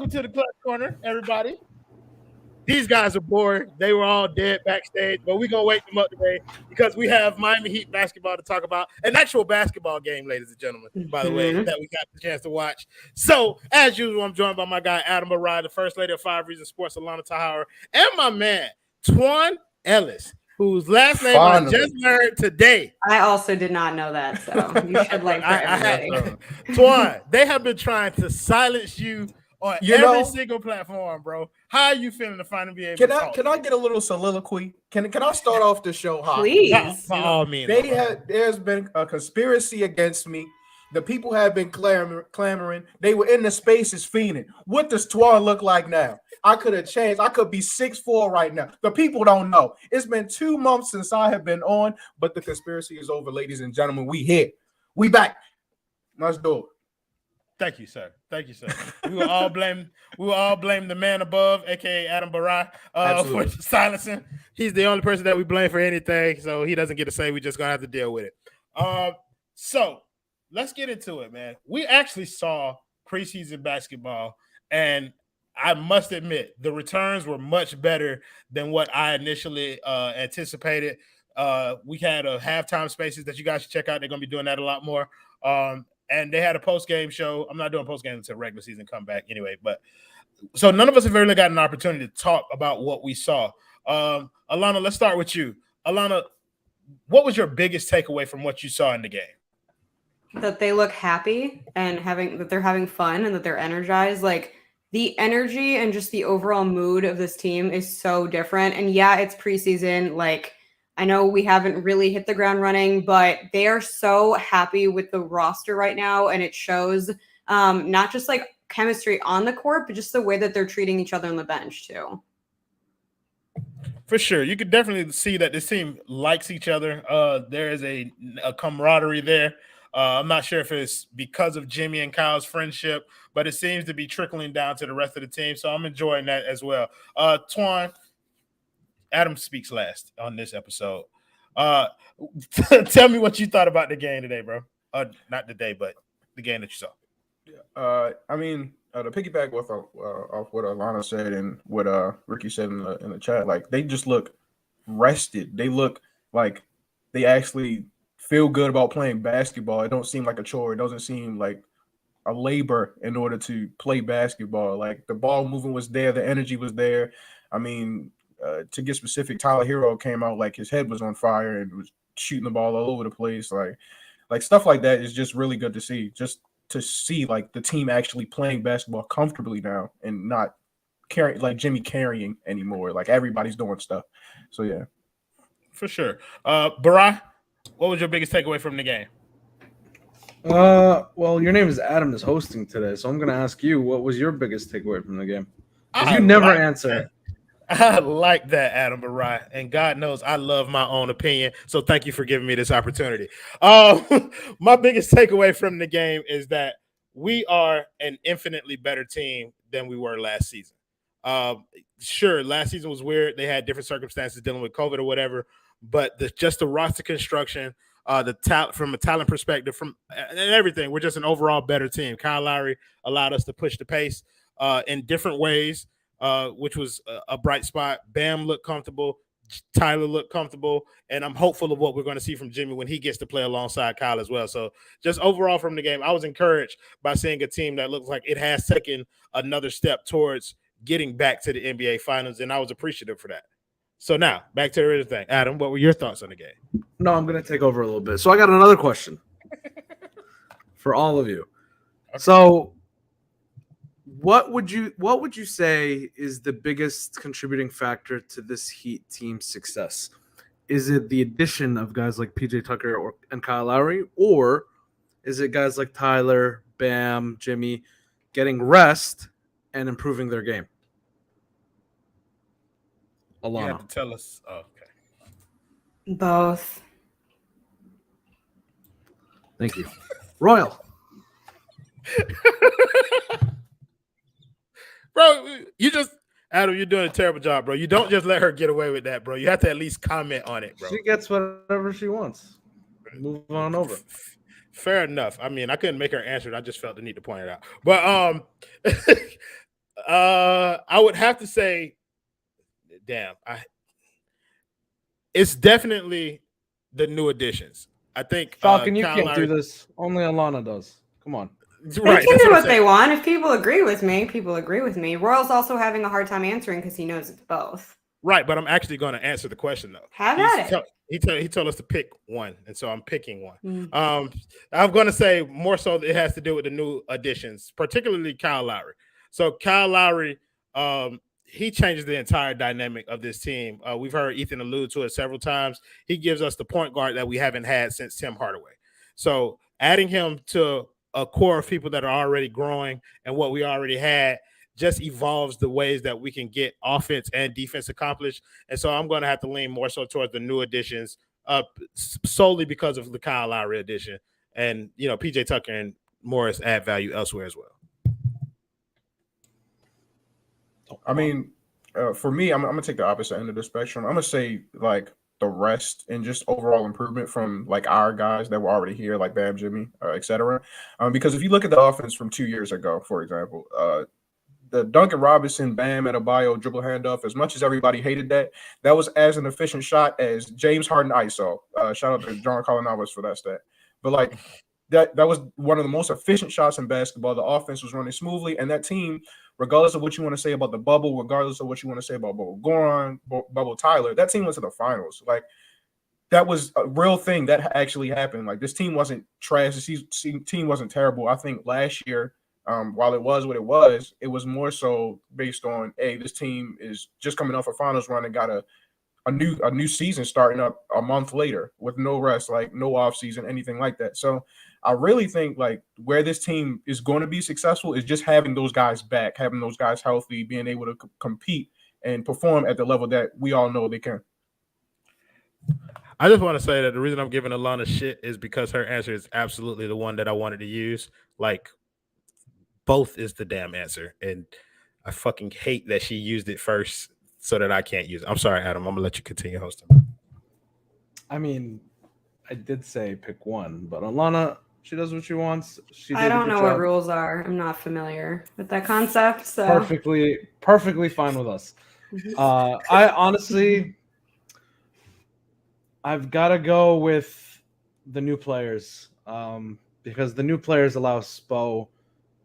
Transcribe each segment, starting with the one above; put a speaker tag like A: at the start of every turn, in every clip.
A: welcome to the Clutch Corner, everybody. These guys are bored. They were all dead backstage, but we're going to wake them up today because we have Miami Heat basketball to talk about. An actual basketball game, ladies and gentlemen, by the way, that we got the chance to watch. So, as usual, I'm joined by my guy, Adam Barai, the first lady of 5 Reasons Sports, Alana Tahara, and my man, Twan Ellis, whose last name I just learned today.
B: I also did not know that, so you should like for everybody.
A: Twan, they have been trying to silence you on every single platform, bro. How are you feeling to finally be able to talk?
C: Can I get a little soliloquy? Can I start off the show hot?
B: Please.
A: By all means.
C: There's been a conspiracy against me. The people have been clamoring. They were in the spaces fiending. What does Twan look like now? I could have changed. I could be 6'4" right now. The people don't know. It's been 2 months since I have been on, but the conspiracy is over, ladies and gentlemen. We here. We back. Let's do it.
A: Thank you, sir. Thank you, sir. We will all blame the man above, aka Adam Barai, for silencing. He's the only person that we blame for anything, so he doesn't get to say. We're just gonna have to deal with it. So let's get into it, man. We actually saw preseason basketball, and I must admit the returns were much better than what I initially anticipated. We had a halftime spaces that you guys should check out. They're gonna be doing that a lot more. And they had a post-game show. I'm not doing post-game until regular season come back anyway. But so none of us have really gotten an opportunity to talk about what we saw. Alana, let's start with you. Alana, what was your biggest takeaway from what you saw in the game?
B: That they look happy and that they're having fun and that they're energized. Like the energy and just the overall mood of this team is so different. And yeah, it's preseason. Like I know we haven't really hit the ground running, but they are so happy with the roster right now. And it shows not just like chemistry on the court, but just the way that they're treating each other on the bench too.
A: For sure. You could definitely see that this team likes each other. There is a camaraderie there. I'm not sure if it's because of Jimmy and Kyle's friendship, but it seems to be trickling down to the rest of the team. So I'm enjoying that as well. Twan, Adam speaks last on this episode. Tell me what you thought about the game today, bro. Not today, but the game that you saw.
C: I mean, to piggyback off what Alana said and what Ricky said in the chat, like they just look rested. They look like they actually feel good about playing basketball. It don't seem like a chore. It doesn't seem like a labor in order to play basketball. Like the ball movement was there, the energy was there. I mean, to get specific, Tyler Hero came out like his head was on fire and was shooting the ball all over the place. Like stuff like that is just really good to see. Just to see like the team actually playing basketball comfortably now and not like Jimmy carrying anymore. Like everybody's doing stuff. So yeah,
A: for sure. Barai, what was your biggest takeaway from the game?
D: Well, your name is Adam is hosting today, so I'm going to ask you, what was your biggest takeaway from the game? Because you never answer.
A: I like that, Adam Barai, and God knows I love my own opinion, so thank you for giving me this opportunity. My biggest takeaway from the game is that we are an infinitely better team than we were last season. Sure, last season was weird. They had different circumstances dealing with COVID or whatever, but just the roster construction, the talent from a talent perspective, and everything, we're just an overall better team. Kyle Lowry allowed us to push the pace in different ways. Which was a bright spot. Bam looked comfortable. Tyler looked comfortable. And I'm hopeful of what we're going to see from Jimmy when he gets to play alongside Kyle as well. So just overall from the game, I was encouraged by seeing a team that looks like it has taken another step towards getting back to the NBA Finals, and I was appreciative for that. So now, back to the original thing. Adam, what were your thoughts on the game?
D: No, I'm going to take over a little bit. So I got another question for all of you. Okay. So what would you say is the biggest contributing factor to this Heat team's success? Is it the addition of guys like PJ Tucker and Kyle Lowry, or is it guys like Tyler, Bam, Jimmy getting rest and improving their game? Alana.
A: You have to tell us. Oh, okay.
B: Both.
D: Thank you. Royal.
A: Bro, Adam, you're doing a terrible job, bro. You don't just let her get away with that, bro. You have to at least comment on it, bro.
D: She gets whatever she wants. Move on over.
A: Fair enough. I mean, I couldn't make her answer it. I just felt the need to point it out. But I would have to say, damn, it's definitely the new additions. I think
D: Falcon, you
A: Kyle
D: can't do
A: Lowry,
D: this. Only Alana does. Come on.
B: They
A: right?
B: can
A: That's
B: do
A: what I'm
B: what they
A: saying.
B: want. If people agree with me, people agree with me. Royal's also having a hard time answering because he knows it's both.
A: Right, but I'm actually going to answer the question though.
B: Have at it.
A: He told us to pick one, and so I'm picking one.
B: Mm.
A: I'm going to say more so that it has to do with the new additions, particularly Kyle Lowry. So Kyle Lowry, he changes the entire dynamic of this team. We've heard Ethan allude to it several times. He gives us the point guard that we haven't had since Tim Hardaway. So adding him to a core of people that are already growing and what we already had just evolves the ways that we can get offense and defense accomplished. And so I'm going to have to lean more so towards the new additions solely because of the Kyle Lowry addition. And, PJ Tucker and Morris add value elsewhere as well.
C: I mean, for me, I'm gonna take the opposite end of the spectrum. I'm gonna say like the rest and just overall improvement from like our guys that were already here, like Bam, Jimmy, etc. Because if you look at the offense from 2 years ago, for example, the Duncan Robinson, Bam Adebayo dribble handoff, as much as everybody hated that, that was as an efficient shot as James Harden ISO. Shout out to John Colin for that stat. But like that was one of the most efficient shots in basketball. The offense was running smoothly, and that team, regardless of what you want to say about the bubble, regardless of what you want to say about Bubble Goran, Bubble Tyler, that team went to the finals. Like that was a real thing that actually happened. Like this team wasn't trash. This team wasn't terrible. I think last year, while it was what it was more so based on, hey, this team is just coming off a finals run and got a new season starting up a month later with no rest, like no off season, anything like that. So I really think like where this team is going to be successful is just having those guys back, having those guys healthy, being able to compete and perform at the level that we all know they can.
A: I just want to say that the reason I'm giving Alana shit is because her answer is absolutely the one that I wanted to use. Like, both is the damn answer. And I fucking hate that she used it first so that I can't use it. I'm sorry, Adam. I'm going to let you continue hosting.
D: I mean, I did say pick one, but Alana, she does what she wants.
B: I don't know what rules are. I'm not familiar with that concept. So
D: perfectly fine with us. I honestly, I've got to go with the new players because the new players allow Spo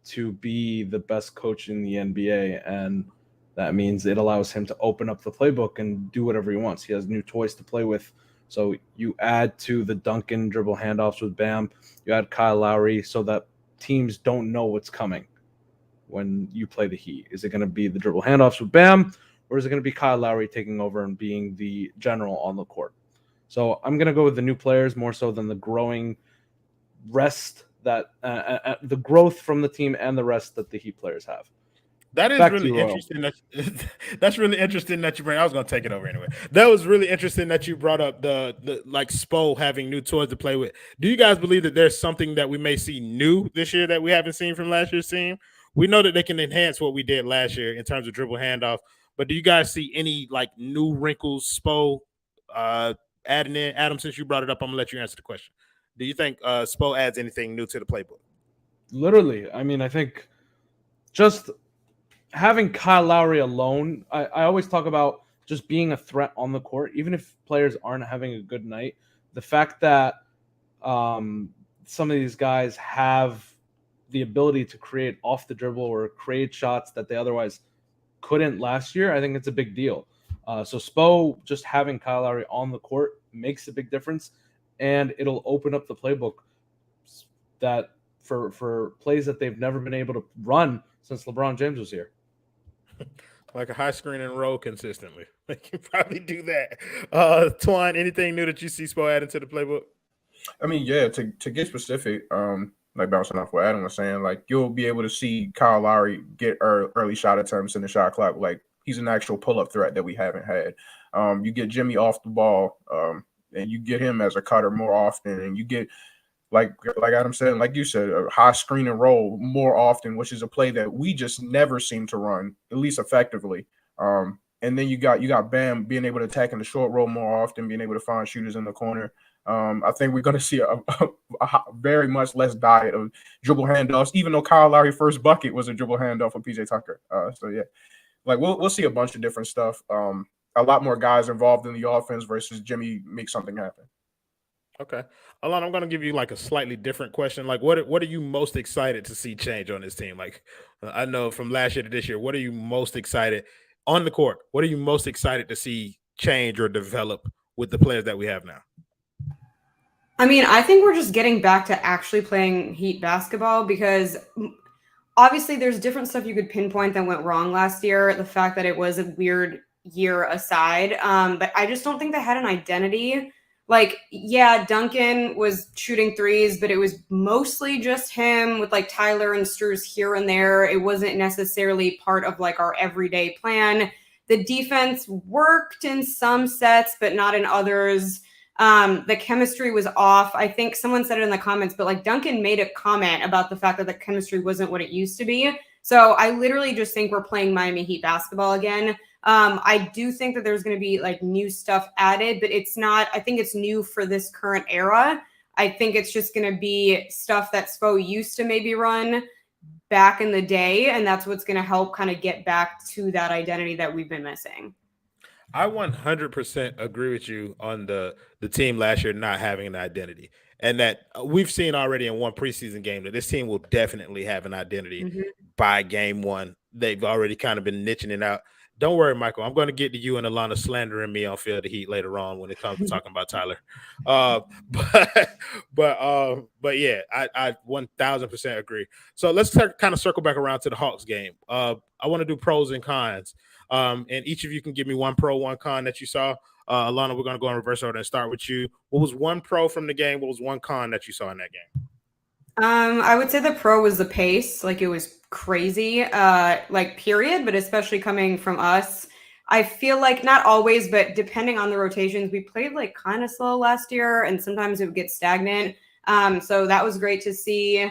D: to be the best coach in the NBA, and that means it allows him to open up the playbook and do whatever he wants. He has new toys to play with. So you add to the Duncan dribble handoffs with Bam, you add Kyle Lowry so that teams don't know what's coming when you play the Heat. Is it going to be the dribble handoffs with Bam, or is it going to be Kyle Lowry taking over and being the general on the court? So I'm going to go with the new players more so than the growing rest that the growth from the team and the rest that the Heat players have.
A: That is really interesting. That's really interesting that you bring. I was going to take it over anyway. That was really interesting that you brought up the like Spo having new toys to play with. Do you guys believe that there's something that we may see new this year that we haven't seen from last year's team? We know that they can enhance what we did last year in terms of dribble handoff, but do you guys see any like new wrinkles Spo adding in? Adam, since you brought it up, I'm gonna let you answer the question. Do you think Spo adds anything new to the playbook?
D: Literally, I mean, I think just having Kyle Lowry alone, I always talk about just being a threat on the court, even if players aren't having a good night. The fact that some of these guys have the ability to create off the dribble or create shots that they otherwise couldn't last year, I think it's a big deal. So Spo just having Kyle Lowry on the court makes a big difference, and it'll open up the playbook that for plays that they've never been able to run since LeBron James was here.
A: Like a high screen and roll consistently. They can probably do that. Twine, anything new that you see Spo adding to the playbook?
C: I mean, yeah, to get specific, like bouncing off what Adam was saying, like you'll be able to see Kyle Lowry get early shot attempts in the shot clock. Like he's an actual pull-up threat that we haven't had. You get Jimmy off the ball, and you get him as a cutter more often, and you get like Adam said, and like you said, a high screen and roll more often, which is a play that we just never seem to run, at least effectively. And then you got Bam being able to attack in the short roll more often, being able to find shooters in the corner. I think we're going to see a very much less diet of dribble handoffs, even though Kyle Lowry's first bucket was a dribble handoff for PJ Tucker. So yeah, like we'll see a bunch of different stuff. A lot more guys involved in the offense versus Jimmy make something happen.
A: Okay. Alon, I'm going to give you like a slightly different question. Like, what are you most excited to see change on this team? Like, I know from last year to this year, what are you most excited on the court? What are you most excited to see change or develop with the players that we have now?
B: I mean, I think we're just getting back to actually playing Heat basketball because obviously there's different stuff you could pinpoint that went wrong last year. The fact that it was a weird year aside. But I just don't think they had an identity. Like, yeah, Duncan was shooting threes, but it was mostly just him with like Tyler and Strus here and there. It wasn't necessarily part of like our everyday plan. The defense worked in some sets, but not in others. The chemistry was off. I think someone said it in the comments, but like Duncan made a comment about the fact that the chemistry wasn't what it used to be. So I literally just think we're playing Miami Heat basketball again. I do think that there's going to be like new stuff added, but it's not, I think it's new for this current era. I think it's just going to be stuff that Spo used to maybe run back in the day. And that's what's going to help kind of get back to that identity that we've been missing.
A: I 100% agree with you on the team last year not having an identity, and that we've seen already in one preseason game that this team will definitely have an identity by game one. They've already kind of been niching it out. Don't worry, Michael. I'm going to get to you and Alana slandering me on Field of Heat later on when it comes to talking about Tyler. But yeah, I 1000% agree. So let's kind of circle back around to the Hawks game. I want to do pros and cons. And each of you can give me one pro, one con that you saw. Alana, we're going to go in reverse order and start with you. What was one pro from the game? What was one con that you saw in that game?
B: I would say the pro was the pace. Like, it was crazy, like, period, but especially coming from us. I feel like not always, but depending on the rotations, we played like kind of slow last year and sometimes it would get stagnant. So that was great to see.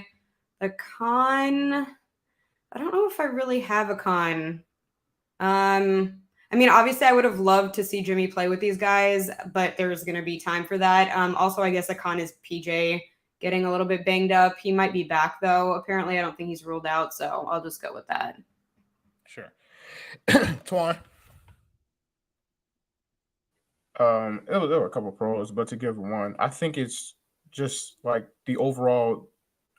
B: The con, I don't know if I really have a con. I mean, obviously I would have loved to see Jimmy play with these guys, but there's going to be time for that. Also, I guess a con is PJ getting a little bit banged up. He might be back though. Apparently I don't think he's ruled out. So I'll just go with that.
A: Sure. Twan.
C: There were a couple of pros, but to give one, I think it's just like the overall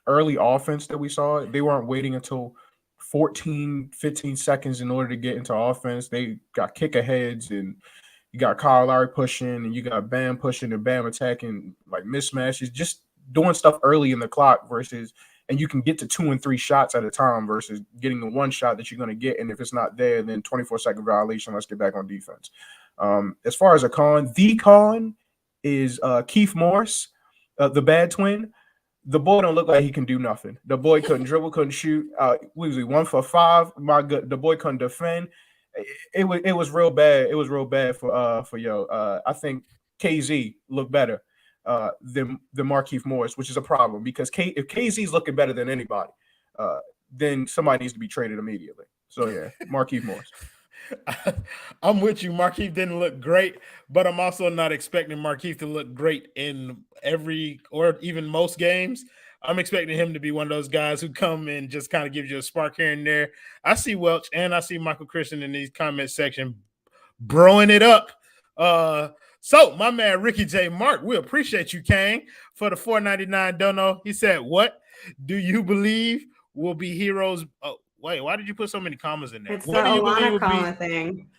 C: early offense that we saw. They weren't waiting until 14, 15 seconds in order to get into offense. They got kick aheads, and you got Kyle Lowry pushing, and you got Bam pushing and Bam attacking like mismatches, just doing stuff early in the clock versus, and you can get to 2 and 3 shots at a time versus getting the one shot that you're going to get. And if it's not there, then 24-second violation. Let's get back on defense. As far as a con, the con is Keith Morris, the bad twin. The boy don't look like he can do nothing. The boy couldn't dribble, couldn't shoot. What was he, 1 for 5? My good, the boy couldn't defend. It was real bad. It was real bad for yo. I think KZ looked better than Markieff Morris, which is a problem because if KZ's looking better than anybody, then somebody needs to be traded immediately. So yeah, Markieff Morris.
A: I'm with you. Markieff didn't look great, but I'm also not expecting Markieff to look great in every or even most games. I'm expecting him to be one of those guys who come and just kind of gives you a spark here and there. I see Welch and I see Michael Christian in these comment section broing it up. So my man Ricky J. Mark, we appreciate you, Kang, for the $4.99 dono. He said, "What do you believe will be heroes?" Oh, wait, why did you put so many commas in there?
B: It's
A: What
B: the
A: do you believe
B: Alana
A: will
B: comma
A: be?
B: thing.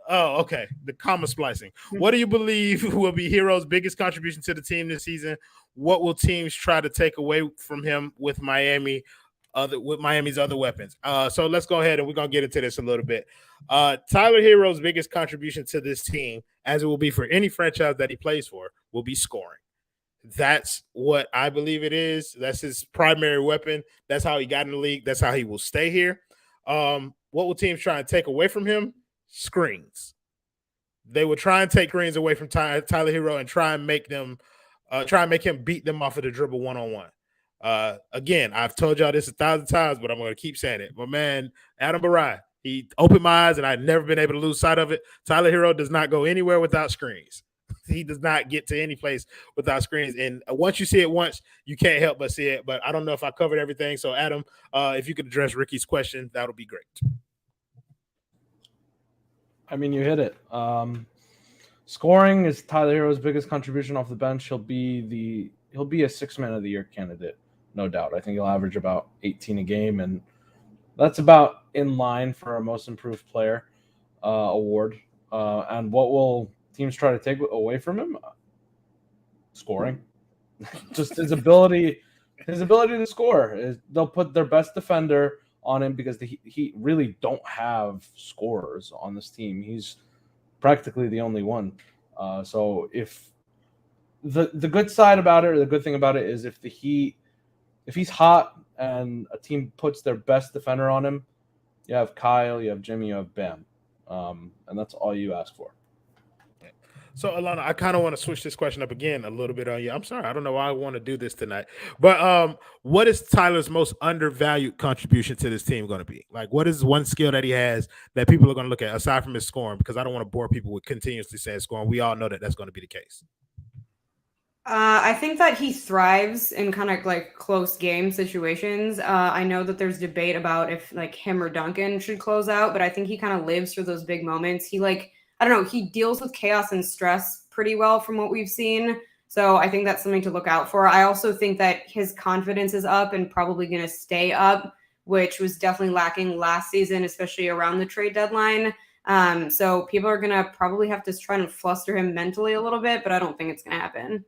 A: Oh, okay. The comma splicing. What do you believe will be Hero's biggest contribution to the team this season? What will teams try to take away from him with Miami's other weapons? So let's go ahead and we're gonna get into this a little bit. Tyler Hero's biggest contribution to this team, as it will be for any franchise that he plays for, will be scoring. That's what I believe it is. That's his primary weapon. That's how he got in the league. That's how he will stay here. What will teams try and take away from him? Screens. They will try and take screens away from Tyler Hero and try and make him beat them off of the dribble one-on-one. Again, I've told y'all this 1,000 times, but I'm going to keep saying it. My man, Adam Barai, He opened my eyes, and I've never been able to lose sight of it. Tyler Hero does not go anywhere without screens. He does not get to any place without screens. And once you see it once, you can't help but see it. But I don't know if I covered everything. So, Adam, if you could address Ricky's question, that would be great.
D: I mean, you hit it. Scoring is Tyler Hero's biggest contribution off the bench. He'll be a six-man of the year candidate, no doubt. I think he'll average about 18 a game, and that's about in line for a most improved player award. And what will teams try to take away from him? Scoring. Just his ability to score. They'll put their best defender on him because the Heat really don't have scorers on this team. He's practically the only one. So if the good side about it, or the good thing about it, is if he's hot and a team puts their best defender on him, you have Kyle, you have Jimmy, you have Bam. And that's all you ask for.
A: So, Alana, I kind of want to switch this question up again a little bit on you. I'm sorry. I don't know why I want to do this tonight. But what is Tyler's most undervalued contribution to this team going to be? Like, what is one skill that he has that people are going to look at, aside from his scoring? Because I don't want to bore people with continuously saying scoring. We all know that that's going to be the case.
B: I think that he thrives in kind of like close game situations. I know that there's debate about if like him or Duncan should close out, but I think he kind of lives for those big moments. I don't know, he deals with chaos and stress pretty well from what we've seen. So I think that's something to look out for. I also think that his confidence is up and probably going to stay up, which was definitely lacking last season, especially around the trade deadline. So people are going to probably have to try and fluster him mentally a little bit, but I don't think it's going to happen.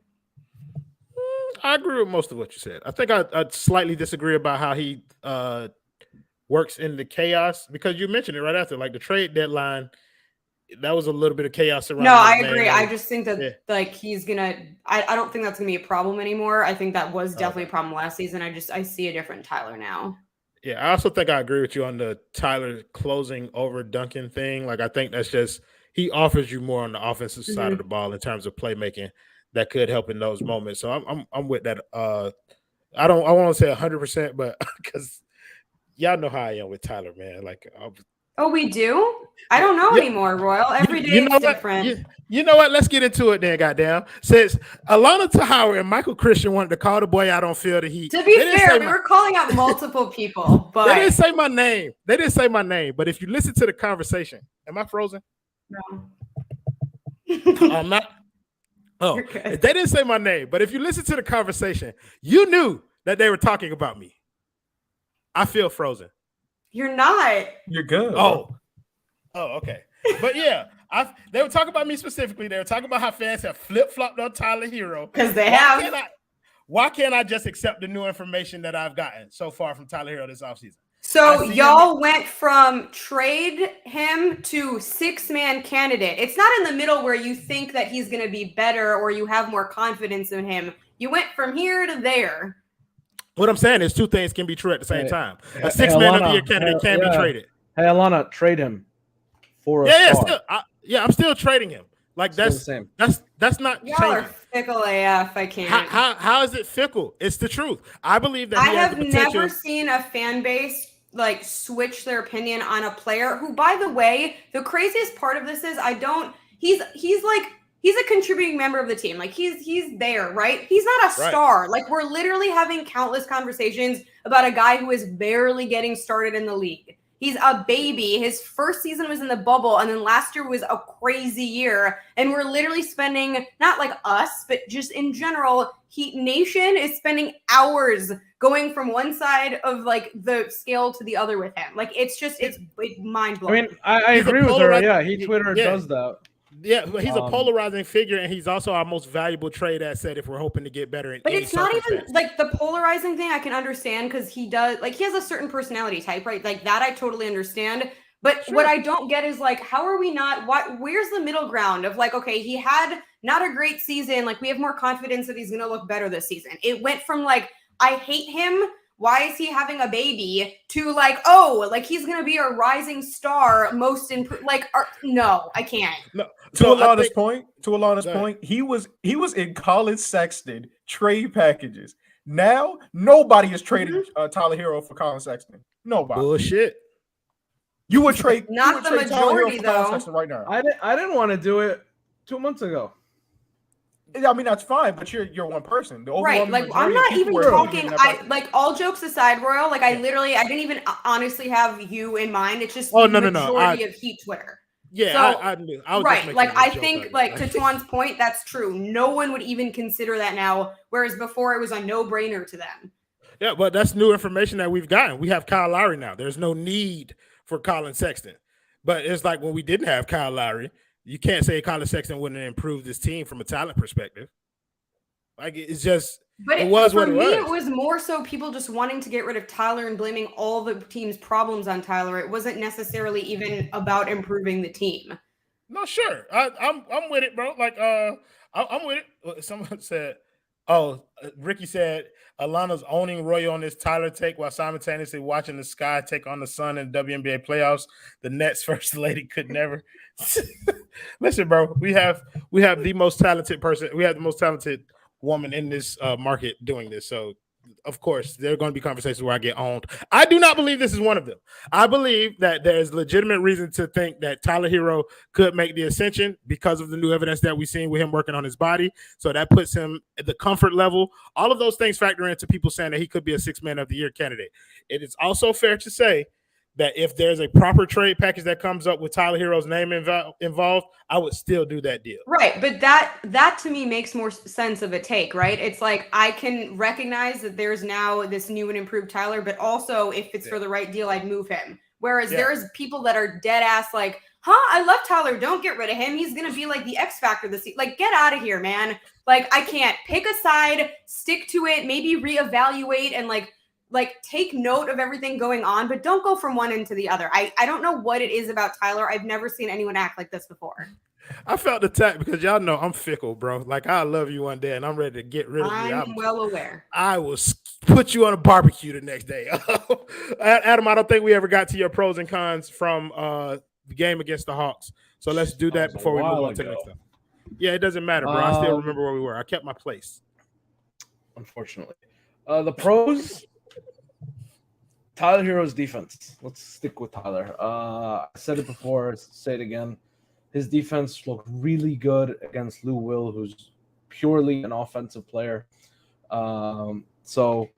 A: I agree with most of what you said. I think I slightly disagree about how he works in the chaos, because you mentioned it right after, like the trade deadline. That was a little bit of chaos around.
B: No, I agree. I just think that like he's gonna. I don't think that's gonna be a problem anymore. I think that was definitely a problem last season. I see a different Tyler now.
A: Yeah, I also think I agree with you on the Tyler closing over Duncan thing. Like, I think that's just, he offers you more on the offensive side of the ball in terms of playmaking that could help in those moments. So I'm with that. I won't say 100%, but because y'all know how I am with Tyler, man. Like,
B: oh, we do? I don't know anymore, Royal. Every day is different.
A: You know what? Let's get into it then, goddamn. Since Alana Tahawa and Michael Christian wanted to call the boy out on Field of Heat.
B: To be fair, we were calling out multiple people, but
A: they didn't say my name. But if you listen to the conversation, am I frozen?
B: No.
A: I'm not. Oh, they didn't say my name, but if you listen to the conversation, you knew that they were talking about me. I feel frozen.
B: You're not.
C: You're good.
A: Oh, okay. But yeah, they were talking about me specifically. They were talking about how fans have flip-flopped on Tyler Hero.
B: Because they have.
A: Why can't I just accept the new information that I've gotten so far from Tyler Hero this offseason?
B: So y'all went from trade him to six-man candidate. It's not in the middle where you think that he's going to be better or you have more confidence in him. You went from here to there.
A: What I'm saying is two things can be true at the same time. A six-man of the year candidate can be traded.
D: Hey, Alana, trade him for a star.
A: I'm still trading him. Like, that's the same. That's not
B: y'all
A: changing.
B: Are fickle AF. I can't.
A: How is it fickle? It's the truth. I believe that
B: I have never seen a fan base like switch their opinion on a player who, by the way, the craziest part of this is he's a contributing member of the team. Like he's there, right? He's not a star. Right. Like, we're literally having countless conversations about a guy who is barely getting started in the league. He's a baby. His first season was in the bubble, and then last year was a crazy year. And we're literally spending, not like us, but just in general, Heat Nation is spending hours going from one side of like the scale to the other with him. Like, it's mind blowing.
D: I mean, I agree with her. Yeah, Twitter does that.
A: Yeah, but he's a polarizing figure, and he's also our most valuable trade asset if we're hoping to get better.
B: But it's not even like the polarizing thing. I can understand because he has a certain personality type, right? Like that, I totally understand. But what I don't get is like, how are we not? Where's the middle ground of like, okay, he had not a great season. Like, we have more confidence that he's going to look better this season. It went from like, I hate him. Why is he having a baby? To like, oh, like he's gonna be a rising star, most improved. Like, no, I can't.
C: No. To Alana's point, he was in Colin Sexton trade packages. Now nobody is trading Tyler Hero for Colin Sexton. Nobody.
A: Bullshit.
C: You would trade
B: Not the
C: Tyler Hero
B: majority,
C: for Colin
B: though.
C: Sexton right now.
D: I didn't want to do it 2 months ago.
C: I mean, that's fine, but you're one person. The
B: Right, like I'm
C: majority of
B: not
C: people
B: even
C: were
B: talking.
C: giving that
B: I
C: back.
B: like all jokes aside, Royal. Like I didn't even honestly have you in mind. It's just
A: Oh,
B: the
A: no.
B: majority of Heat Twitter.
A: Yeah,
B: So,
A: I knew. I was just
B: right,
A: making
B: like
A: a
B: I
A: joke
B: think,
A: of it.
B: like to Tuan's point, that's true. No one would even consider that now, whereas before it was a no-brainer to them.
A: Yeah, but that's new information that we've gotten. We have Kyle Lowry now. There's no need for Colin Sexton. But it's like when we didn't have Kyle Lowry, you can't say Colin Sexton wouldn't have improved this team from a talent perspective. Like it's just,
B: But
A: it was
B: for
A: what it
B: me,
A: was.
B: it was more so people just wanting to get rid of Tyler and blaming all the team's problems on Tyler. It wasn't necessarily even about improving the team.
A: No, sure. I'm with it, bro. Like I'm with it. Someone said, oh, Ricky said Alana's owning Roy on this Tyler take while simultaneously watching the Sky take on the Sun in WNBA playoffs. The Nets first lady could never. Listen, bro, we have the most talented person. We have the most talented woman in this market doing this. So of course, there are going to be conversations where I get owned. I do not believe this is one of them. I believe that there's legitimate reason to think that Tyler Hero could make the ascension because of the new evidence that we've seen with him working on his body. So that puts him at the comfort level. All of those things factor into people saying that he could be a 6-man of the year candidate. It is also fair to say that if there's a proper trade package that comes up with Tyler Hero's name involved, I would still do that deal.
B: Right, but that to me makes more sense of a take, right? It's like I can recognize that there's now this new and improved Tyler, but also if it's for the right deal, I'd move him. Whereas there's people that are dead ass like, I love Tyler. Don't get rid of him. He's going to be like the X factor this season. Like, get out of here, man. Like, I can't pick a side, stick to it, maybe reevaluate and like take note of everything going on, but don't go from one end to the other. I don't know what it is about Tyler. I've never seen anyone act like this before.
A: I felt attacked because y'all know I'm fickle, bro. Like I love you one day and I'm ready to get rid of you.
B: I'm well aware.
A: I will put you on a barbecue the next day. Adam, I don't think we ever got to your pros and cons from the game against the Hawks. So let's do that before we move on to the next time. Yeah, it doesn't matter, bro. I still remember where we were. I kept my place.
D: Unfortunately. The pros, Tyler Hero's defense. Let's stick with Tyler. I said it before, say it again. His defense looked really good against Lou Will, who's purely an offensive player. So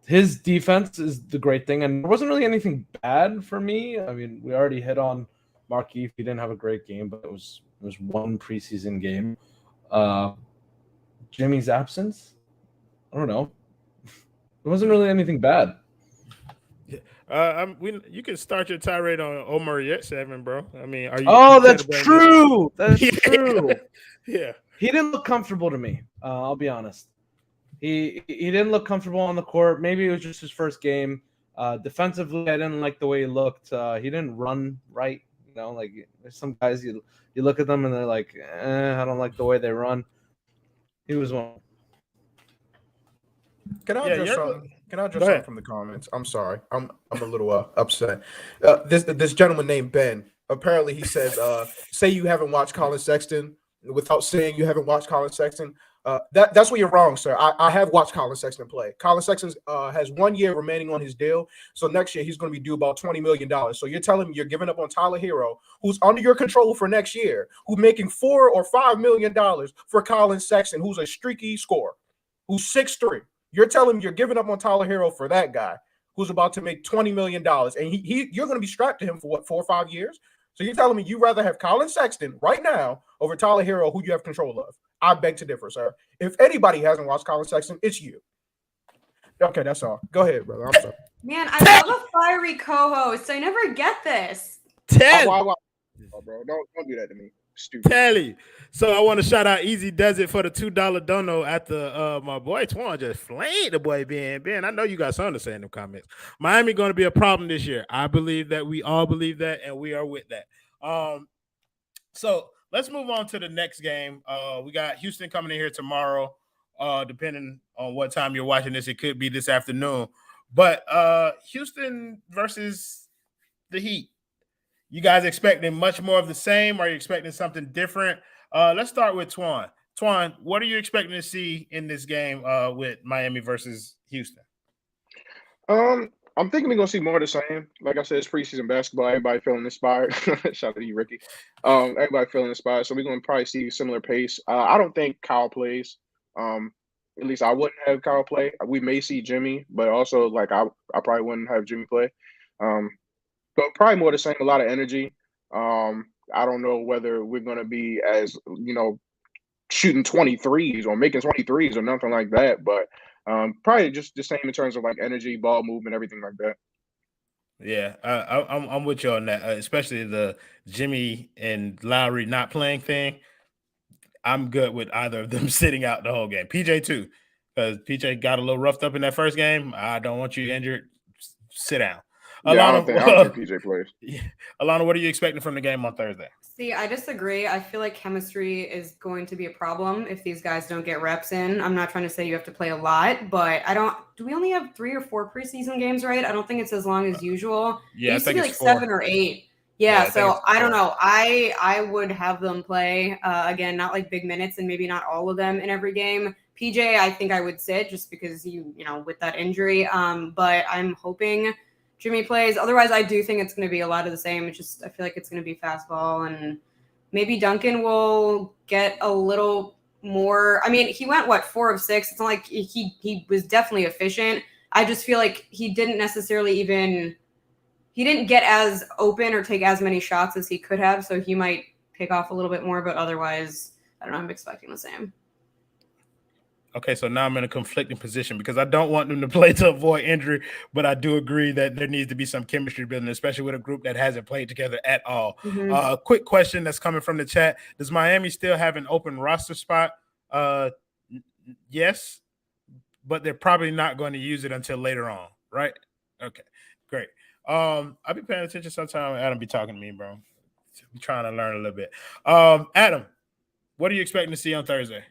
D: his defense is the great thing. And there wasn't really anything bad for me. I mean, we already hit on Markieff. He didn't have a great game, but it was one preseason game. Jimmy's absence, I don't know. It wasn't really anything bad.
A: You can start your tirade on Omar Yet-7, bro. I mean, are you?
D: Oh, that's true. That's true.
A: Yeah,
D: he didn't look comfortable to me. I'll be honest. He didn't look comfortable on the court. Maybe it was just his first game. Defensively, I didn't like the way he looked. He didn't run right. You know, like there's some guys you look at them and they're like, I don't like the way they run. He was one.
C: Can I address something? Can I address something from the comments? I'm sorry. I'm a little upset. This gentleman named Ben. Apparently, he says, "Say you haven't watched Colin Sexton without saying you haven't watched Colin Sexton." That's where you're wrong, sir. I have watched Colin Sexton play. Colin Sexton has 1 year remaining on his deal, so next year he's going to be due about $20 million. So you're telling me you're giving up on Tyler Hero, who's under your control for next year, who's making $4 or $5 million for Colin Sexton, who's a streaky scorer, who's 6'3". You're telling me you're giving up on Tyler Hero for that guy who's about to make $20 million, and you're going to be strapped to him for what, 4 or 5 years? So you're telling me you'd rather have Colin Sexton right now over Tyler Hero, who you have control of? I beg to differ, sir. If anybody hasn't watched Colin Sexton, it's you. Okay, that's all. Go ahead, brother. I'm sorry.
B: Man, I love a fiery co-host. I never get this.
C: Oh, bro, don't do that to me. Stupid.
A: Tally. So I want to shout out Easy Does It for the $2 dono after my boy Twan just flamed the boy Ben. I know you got something to say in the comments. Miami going to be a problem this year. I believe that. We all believe that, and we are with that. So let's move on to the next game. We got Houston coming in here tomorrow. Depending on what time you're watching this, it could be this afternoon. But Houston versus the Heat. You guys expecting much more of the same? Are you expecting something different? Let's start with Twan. Twan, what are you expecting to see in this game with Miami versus Houston?
C: I'm thinking we're gonna see more of the same. Like I said, it's preseason basketball. Everybody feeling inspired. Shout out to you, Ricky. Everybody feeling inspired. So we're gonna probably see similar pace. I don't think Kyle plays. Um, at least I wouldn't have Kyle play. We may see Jimmy, but also like I probably wouldn't have Jimmy play. Um, but probably more the same. A lot of energy. I don't know whether we're gonna be as shooting 23s or making 23s or nothing like that, but probably just the same in terms of like energy, ball movement, everything like that.
A: Yeah, I'm with you on that, especially the Jimmy and Lowry not playing thing. I'm good with either of them sitting out the whole game. PJ too, because PJ got a little roughed up in that first game. I don't want you injured. Sit down.
C: Yeah,
A: Alana,
C: I don't think PJ plays.
A: yeah. Alana, what are you expecting from the game on Thursday?
B: See, I disagree. I feel like chemistry is going to be a problem if these guys don't get reps in. I'm not trying to say you have to play a lot, but I don't. Do we only have 3 or 4 preseason games, right? I don't think it's as long as usual.
A: Yeah,
B: It
A: I
B: used to
A: think
B: be
A: it's
B: like
A: 4.
B: 7 or 8.
A: Yeah,
B: Yeah,
A: I think
B: so
A: it's
B: I don't
A: 4.
B: know. I would have them play again, not like big minutes, and maybe not all of them in every game. PJ, I think I would sit just because with that injury. But I'm hoping Jimmy plays. Otherwise, I do think it's going to be a lot of the same. It's just I feel like it's going to be fastball, and maybe Duncan will get a little more. I mean, he went 4 of 6. It's not like he was definitely efficient. I just feel like he didn't get as open or take as many shots as he could have, so he might pick off a little bit more. But otherwise, I don't know. I'm expecting the same.
A: Okay, so now I'm in a conflicting position because I don't want them to play to avoid injury, but I do agree that there needs to be some chemistry building, especially with a group that hasn't played together at all.
B: Mm-hmm.
A: Quick question that's coming from the chat: does Miami still have an open roster spot? Yes, but they're probably not going to use it until later on, right? Okay, great. I'll be paying attention sometime. Adam be talking to me, bro. I'm trying to learn a little bit. Adam, what are you expecting to see on Thursday?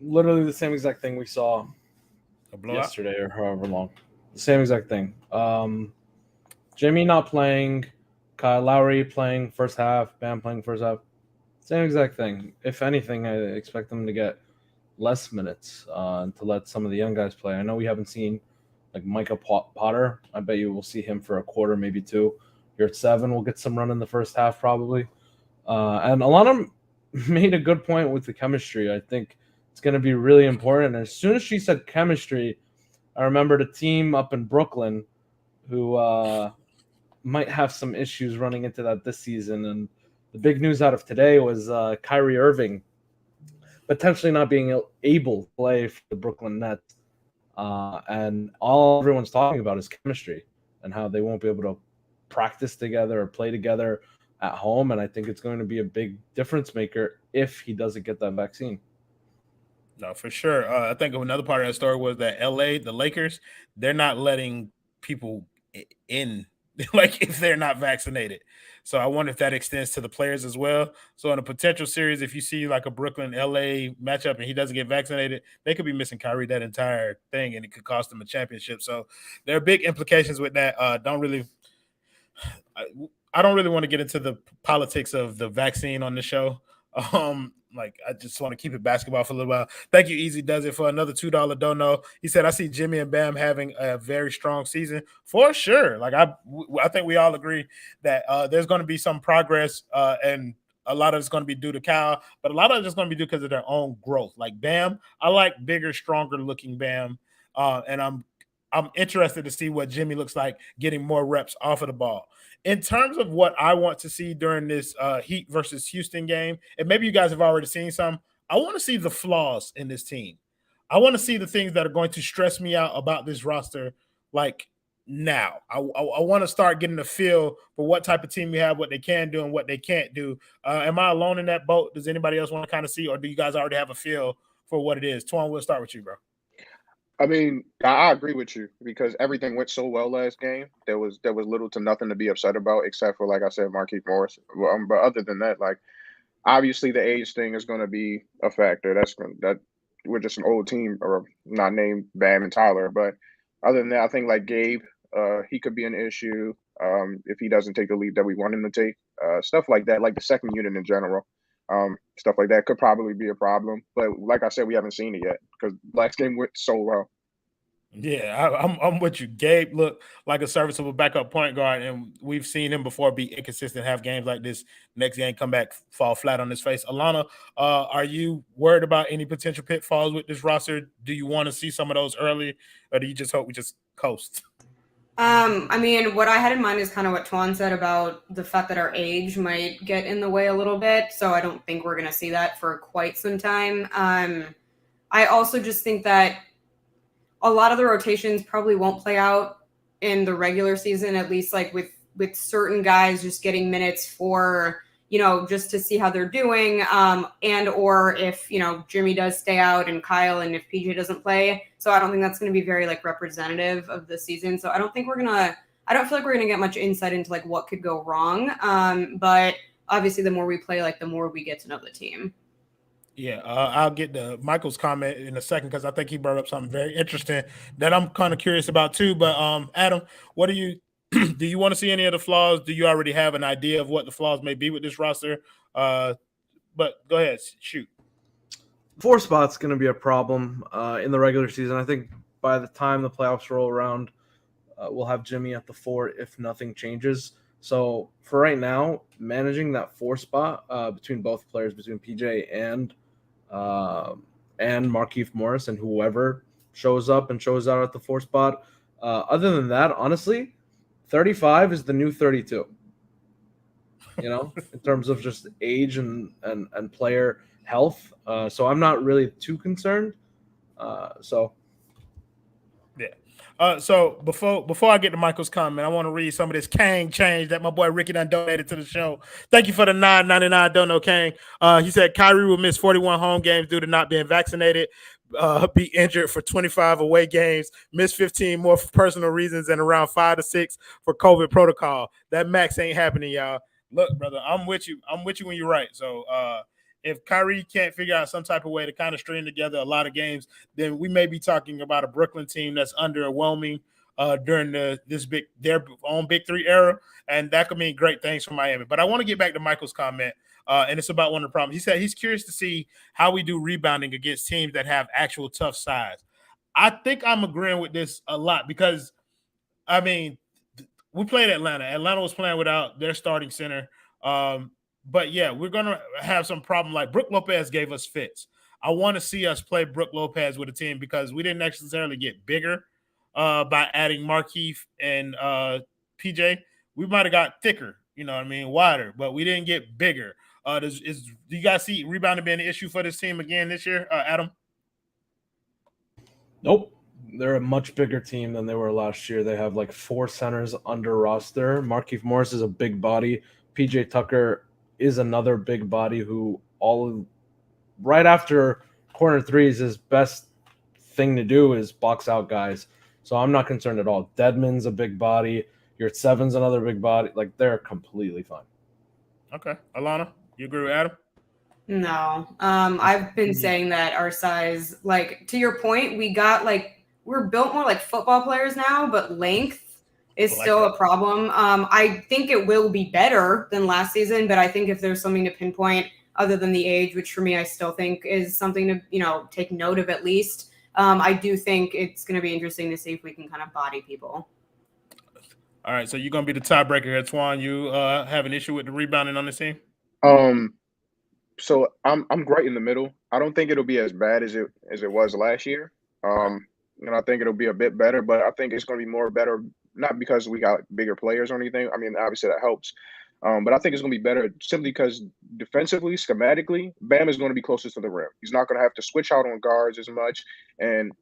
D: Literally the same exact thing we saw
A: A blowout?
D: yesterday or however long. The same exact thing. Jimmy not playing, Kyle Lowry playing first half, Bam playing first half. Same exact thing. If anything, I expect them to get less minutes and to let some of the young guys play. I know we haven't seen like Micah Potter. I bet you will see him for a quarter, maybe 2. You're at 7. We'll get some run in the first half probably. And Alana made a good point with the chemistry. I think it's going to be really important. And as soon as she said chemistry, I remembered a team up in Brooklyn who might have some issues running into that this season. And the big news out of today was Kyrie Irving potentially not being able to play for the Brooklyn Nets. And all everyone's talking about is chemistry and how they won't be able to practice together or play together at home. And I think it's going to be a big difference maker if he doesn't get that vaccine.
A: No, for sure. I think another part of that story was that LA, the Lakers, they're not letting people in, like if they're not vaccinated. So I wonder if that extends to the players as well. So in a potential series, if you see like a Brooklyn LA matchup and he doesn't get vaccinated, they could be missing Kyrie that entire thing, and it could cost them a championship. So there are big implications with that. I don't really want to get into the politics of the vaccine on the show. Like I just want to keep it basketball for a little while. Thank you, Easy Does It, for another $2 dono. He said, I see Jimmy and Bam having a very strong season for sure. Like I think we all agree that there's going to be some progress, and a lot of it's going to be due to Kyle, but a lot of it's going to be due because of their own growth. Like Bam, I like bigger, stronger looking Bam, and I'm interested to see what Jimmy looks like getting more reps off of the ball. In terms of what I want to see during this Heat versus Houston game, and maybe you guys have already seen some, I want to see the flaws in this team. I want to see the things that are going to stress me out about this roster, like now. I want to start getting a feel for what type of team we have, what they can do and what they can't do. Am I alone in that boat? Does anybody else want to kind of see, or do you guys already have a feel for what it is? Twan, we'll start with you, bro.
C: I mean, I agree with you because everything went so well last game. There was little to nothing to be upset about, except for, like I said, Marquise Morris. But other than that, like obviously the age thing is going to be a factor. That we're just an old team, or not named Bam and Tyler. But other than that, I think like Gabe, he could be an issue if he doesn't take the lead that we want him to take. Stuff like that, like the second unit in general. Stuff like that could probably be a problem. But like I said, we haven't seen it yet because last game went so well.
A: Yeah, I'm with you. Gabe looked like a serviceable backup point guard, and we've seen him before be inconsistent, have games like this. Next game, come back, fall flat on his face. Alana, are you worried about any potential pitfalls with this roster? Do you want to see some of those early, or do you just hope we just coast?
B: I mean, what I had in mind is kind of what Tuan said about the fact that our age might get in the way a little bit. So I don't think we're going to see that for quite some time. I also just think that a lot of the rotations probably won't play out in the regular season, at least like with certain guys just getting minutes for, just to see how they're doing, and or if Jimmy does stay out and Kyle, and if PJ doesn't play. So I don't think that's going to be very like representative of the season. So I don't feel like we're gonna get much insight into like what could go wrong. But obviously the more we play, like the more we get to know the team.
A: Yeah, I'll get to Michael's comment in a second because I think he brought up something very interesting that I'm kind of curious about too. But Adam, what do you do? You want to see any of the flaws? Do you already have an idea of what the flaws may be with this roster? But go ahead, shoot.
D: 4 spot's going to be a problem in the regular season. I think by the time the playoffs roll around, we'll have Jimmy at the 4 if nothing changes. So for right now, managing that 4 spot between both players, between PJ and Markieff Morris and whoever shows up and shows out at the 4 spot. Other than that, honestly, 35 is the new 32. In terms of just age and player health. So I'm not really too concerned.
A: Yeah. So before I get to Michael's comment, I want to read some of this Kang change that my boy Ricky done donated to the show. Thank you for the $9.99 dono, Kang. He said Kyrie will miss 41 home games due to not being vaccinated, be injured for 25 away games, miss 15 more for personal reasons, and around 5 to 6 for COVID protocol. That max ain't happening, y'all. Look, brother, I'm with you. I'm with you when you're right. So if Kyrie can't figure out some type of way to kind of string together a lot of games, then we may be talking about a Brooklyn team that's underwhelming during their own Big Three era, and that could mean great things for Miami. But I want to get back to Michael's comment, and it's about one of the problems. He said he's curious to see how we do rebounding against teams that have actual tough size. I think I'm agreeing with this a lot because, I mean, we played Atlanta. Atlanta was playing without their starting center. But yeah, we're gonna have some problem. Like Brook Lopez gave us fits. I want to see us play Brook Lopez with a team because we didn't necessarily get bigger by adding Markieff and PJ. We might have got thicker, wider, but we didn't get bigger. Do you guys see rebounding being an issue for this team again this year, Adam?
D: Nope. They're a much bigger team than they were last year. They have like 4 centers under roster. Markieff Morris is a big body. PJ Tucker is another big body who right after corner threes, his best thing to do is box out guys. So I'm not concerned at all. Deadman's a big body. Your 7's another big body. Like they're completely fine.
A: Okay. Alana, you agree with Adam?
B: No. I've been saying that our size, like to your point, we're built more like football players now, but length is still a problem. I think it will be better than last season, but I think if there's something to pinpoint other than the age, which for me I still think is something to take note of at least, I do think it's going to be interesting to see if we can kind of body people.
A: All right, so you're going to be the tiebreaker here, Twan. You have an issue with the rebounding on this team?
C: So I'm right in the middle. I don't think it'll be as bad as it was last year. And I think it'll be a bit better, but I think it's going to be more better, not because we got bigger players or anything. I mean, obviously that helps. But I think it's going to be better simply because defensively, schematically, Bam is going to be closest to the rim. He's not going to have to switch out on guards as much. And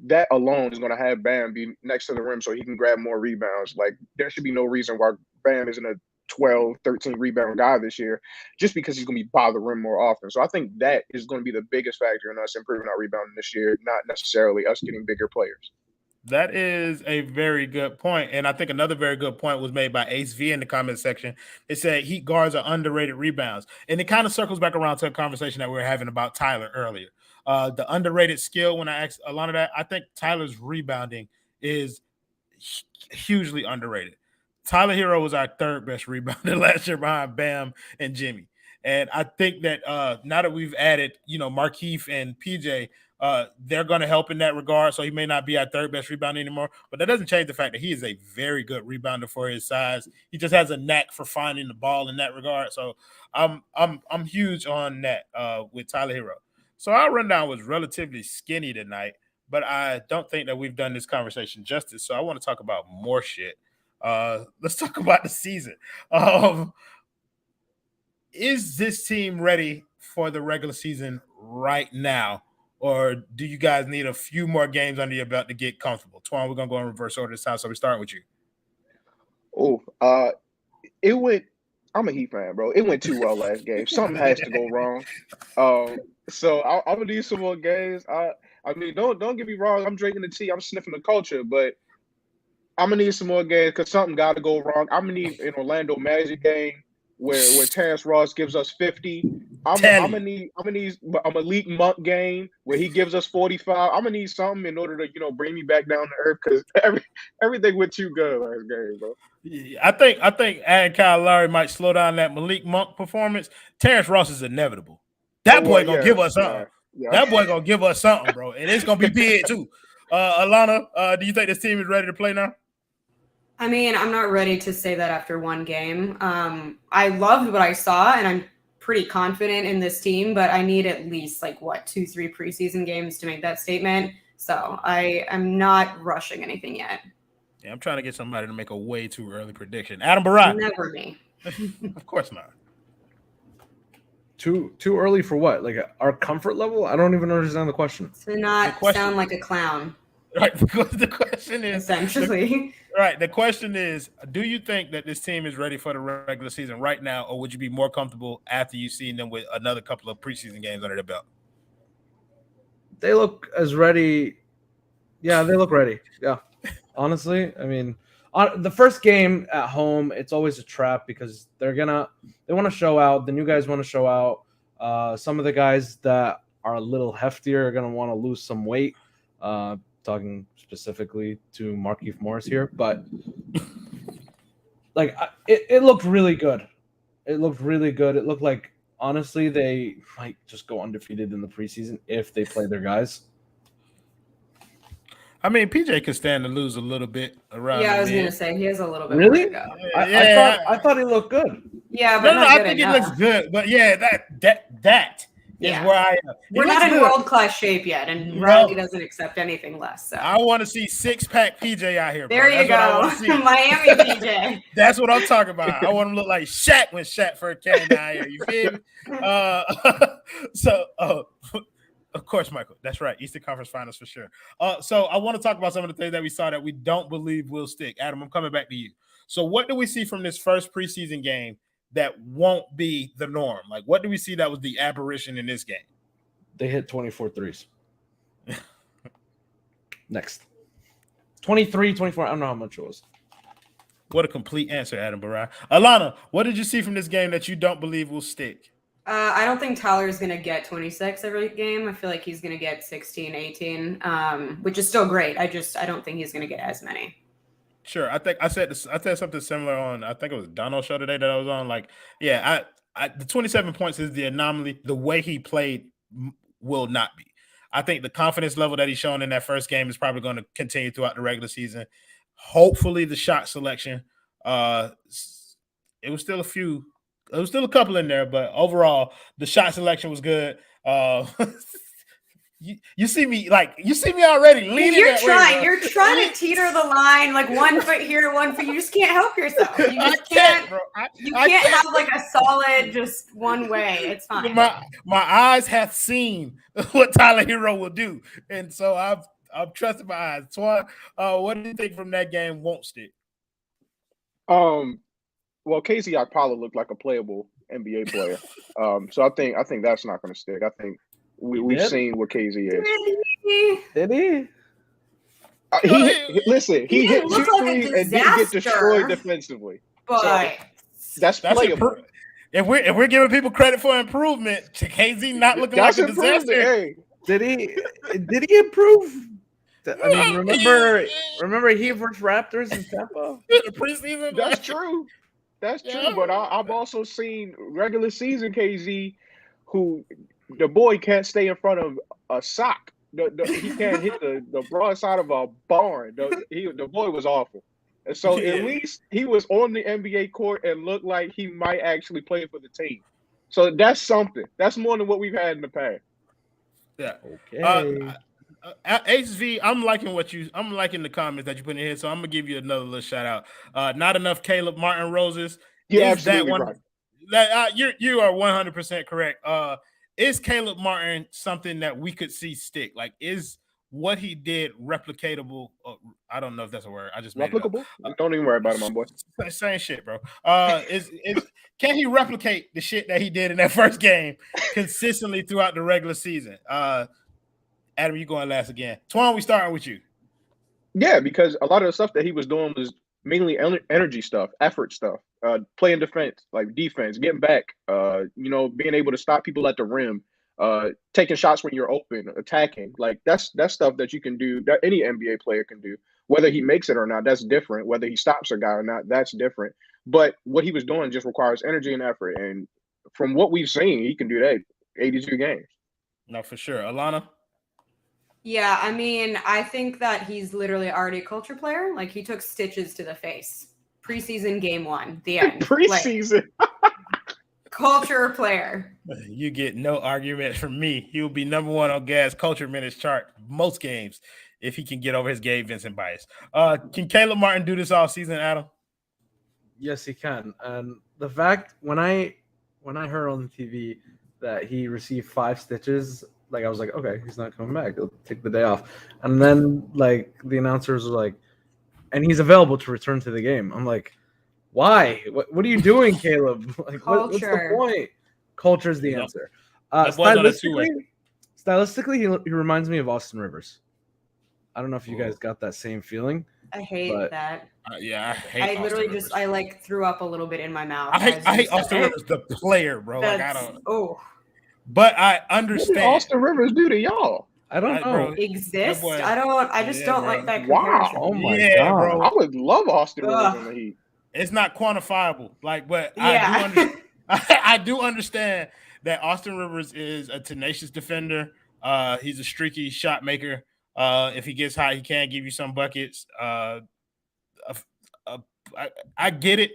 C: that alone is going to have Bam be next to the rim so he can grab more rebounds. Like, there should be no reason why Bam isn't a 12, 13 rebound guy this year, just because he's going to be by the rim more often. So I think that is going to be the biggest factor in us improving our rebounding this year, not necessarily us getting bigger players.
A: That is a very good point. And I think another very good point was made by Ace V in the comment section. It said Heat guards are underrated rebounds. And it kind of circles back around to a conversation that we were having about Tyler earlier. The underrated skill, when I asked a lot of that, I think Tyler's rebounding is hugely underrated. Tyler Hero was our 3rd best rebounder last year behind Bam and Jimmy. And I think that now that we've added, Markeith and PJ, they're going to help in that regard. So he may not be our third best rebounder anymore, but that doesn't change the fact that he is a very good rebounder for his size. He just has a knack for finding the ball in that regard. So I'm huge on that with Tyler Hero. So our rundown was relatively skinny tonight, but I don't think that we've done this conversation justice. So I want to talk about more shit. Let's talk about the season. Is this team ready for the regular season right now? Or do you guys need a few more games under your belt to get comfortable? Twan, we're going to go in reverse order this time. So we're starting with you.
E: It went. I'm a Heat fan, bro. It went too well last game. Something has to go wrong. So I'm gonna need some more games. I mean, don't get me wrong. I'm drinking the tea. I'm sniffing the culture, but I'm gonna need some more games because something got to go wrong. I'm gonna need an Orlando Magic game where Terrence Ross gives us 50. I'm gonna need a Malik Monk game where he gives us 45. I'm gonna need something in order to bring me back down to earth because everything went too good last game, bro.
A: I think adding Kyle Lowry might slow down that Malik Monk performance. Terrence Ross is inevitable. That boy gonna give us something. Yeah. That boy gonna give us something, bro, and it's gonna be big too. Alana, do you think this team is ready to play now?
B: I mean, I'm not ready to say that after one game. I loved what I saw, and I'm pretty confident in this team, but I need at least 2-3 preseason games to make that statement. So I am not rushing anything yet.
A: Yeah, I'm trying to get somebody to make a way too early prediction. Adam Barat.
B: Never me.
A: Of course not.
D: Too early for what? Like our comfort level? I don't even understand the question.
B: To not sound like a clown.
A: Right. The question is
B: essentially.
A: The question is, do you think that this team is ready for the regular season right now, or would you be more comfortable after you've seen them with another couple of preseason games under their belt?
D: They look as ready. Yeah, they look ready. Yeah. Honestly, I mean, the first game at home, it's always a trap because they want to show out. The new guys want to show out. Some of the guys that are a little heftier are going to want to lose some weight. Talking specifically to Markieff Morris here, but it looked really good. It looked really good. It looked like, honestly, they might just go undefeated in the preseason if they play their guys.
A: I mean, PJ could stand to lose a little bit around.
B: Yeah, I was going to say he has a little bit.
D: Really?
B: More to go.
D: I thought he looked good.
B: Yeah, but
A: I think it looks good. But yeah, that is where I am.
B: We're not in world-class shape yet, and Riley doesn't accept anything less. So
A: I want to see six-pack PJ out here.
B: There you go, Miami PJ.
A: That's what I'm talking about. I want him to look like Shaq when Shaq first came down here. You feel me? Of course, Michael. That's right. Eastern Conference Finals for sure. So I want to talk about some of the things that we saw that we don't believe will stick. Adam, I'm coming back to you. So what do we see from this first preseason game that won't be the norm? Like, what do we see that was the aberration in this game?
D: They hit 24 threes. Next. 23, 24. I don't know how much it was.
A: What a complete answer, Adam Barai. Alana, what did you see from this game that you don't believe will stick?
B: I don't think Tyler's going to get 26 every game. I feel like he's going to get 16, 18, which is still great. I don't think he's going to get as many.
A: Sure. I think I said something similar on, I think it was Donald's show today that I was on. Like, yeah, the 27 points is the anomaly. The way he played will not be. I think the confidence level that he's shown in that first game is probably going to continue throughout the regular season. Hopefully the shot selection, it was still a couple in there, but overall the shot selection was good. You see me already leaning.
B: You're trying to teeter the line, like 1 foot here, 1 foot. You just can't help yourself. You just can't, bro. You can't have like a solid just one way. It's fine.
A: My eyes have seen what Tyler Hero will do, and so I've trusted my eyes. Twan, what do you think from that game won't stick?
E: Well, Casey Okpala looked like a playable NBA player. So I think that's not going to stick. I think we've seen what KZ is.
D: Did he?
E: He hit two threes and didn't get destroyed defensively.
B: But
E: so that's playable.
A: If we're giving people credit for improvement, KZ not looking like a disaster.
E: Hey.
D: Did he improve? I mean, remember he versus Raptors in Tampa?
A: The preseason.
E: That's true. That's
A: Yeah.
E: true, but I've also seen regular season KZ, who the boy can't stay in front of a sock. He can't hit the broad side of a barn. The boy was awful. And so at
A: Yeah.
E: least he was on the NBA court and looked like he might actually play for the team. So that's something. That's more than what we've had in the past.
A: Yeah.
D: Okay.
A: HV, I'm liking the comments that you put in here, so I'm gonna give you another little shout out. Not enough Caleb Martin roses.
E: You're
A: Is that
E: absolutely
A: one
E: right.
A: that you are 100% correct. Is Caleb Martin something that we could see stick? Like, is what he did replicatable? I don't know if that's a word. I just made it up.
E: Replicable? Don't even worry about it, my boy.
A: Same shit, bro. Is can he replicate the shit that he did in that first game consistently throughout the regular season? Adam, you going last again. Twan, we starting with you.
E: Yeah, because a lot of the stuff that he was doing was mainly energy stuff, effort stuff, playing defense, like defense, getting back, being able to stop people at the rim, taking shots when you're open, attacking. Like that's stuff that you can do, that any NBA player can do. Whether he makes it or not, that's different. Whether he stops a guy or not, that's different. But what he was doing just requires energy and effort. And from what we've seen, he can do that 82 games.
A: No, for sure. Alana?
B: Yeah, I mean, I think that he's literally already a culture player. Like, he took stitches to the face. Preseason game 1, the end.
E: Preseason.
B: Like, culture player.
A: You get no argument from me. He will be number 1 on Gas culture minutes chart most games if he can get over his Gabe Vincent bias. Can Caleb Martin do this all season, Adam?
D: Yes, he can. And the fact when I heard on the TV that he received 5 stitches, like I was like, okay, he's not coming back. He'll take the day off. And then like the announcers were like, and he's available to return to the game. I'm like, why? What are you doing, Caleb? Like, what's the point? Culture's the answer. Stylistically, he reminds me of Austin Rivers. I don't know if you guys got that same feeling.
B: I hate that.
A: Yeah, I hate.
B: I literally just threw up a little bit in my mouth.
A: I hate Austin Rivers, the player, bro. Like I don't.
B: Oh.
A: But I understand.
E: What did Austin Rivers do to y'all?
D: I don't know.
B: Bro, exist? I just don't like that
E: Wow.
B: comparison.
D: Oh my
A: God.
D: bro.
E: I would love Austin Rivers in the Heat.
A: It's not quantifiable. Like, but
B: yeah.
A: I do understand that Austin Rivers is a tenacious defender. He's a streaky shot maker. If he gets hot, he can give you some buckets. I get it.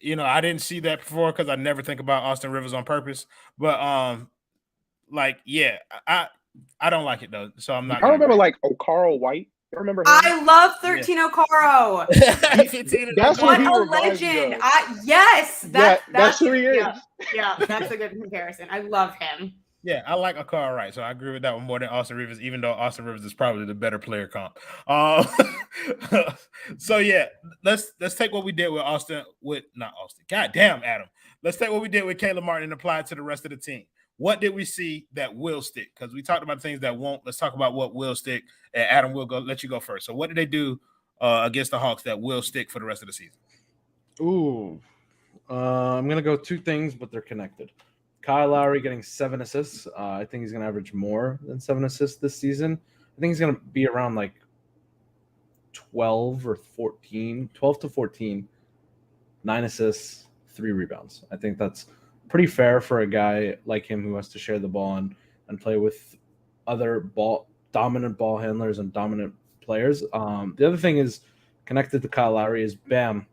A: You know, I didn't see that before because I never think about Austin Rivers on purpose. But I don't like it though. So I'm not.
E: I remember like Okaro White. I remember him.
B: I love 13 Okaro.
E: That's
B: what
E: he
B: a legend. That's
E: who he is.
B: Yeah, that's a good comparison. I love him.
A: Yeah, I like Okaro White, so I agree with that one more than Austin Rivers, even though Austin Rivers is probably the better player comp. So yeah, let's take what we did with God damn, Adam. Let's take what we did with Caleb Martin and apply it to the rest of the team. What did we see that will stick? Because we talked about things that won't. Let's talk about what will stick. And Adam, let you go first. So what did they do against the Hawks that will stick for the rest of the season?
D: Ooh, I'm gonna go 2 things, but they're connected. Kyle Lowry getting 7 assists. I think he's gonna average more than 7 assists this season. I think he's gonna be around like 12 to 14, 9 assists, 3 rebounds. I think that's pretty fair for a guy like him who has to share the ball and play with other dominant ball handlers and dominant players. The other thing is connected to Kyle Lowry is Bam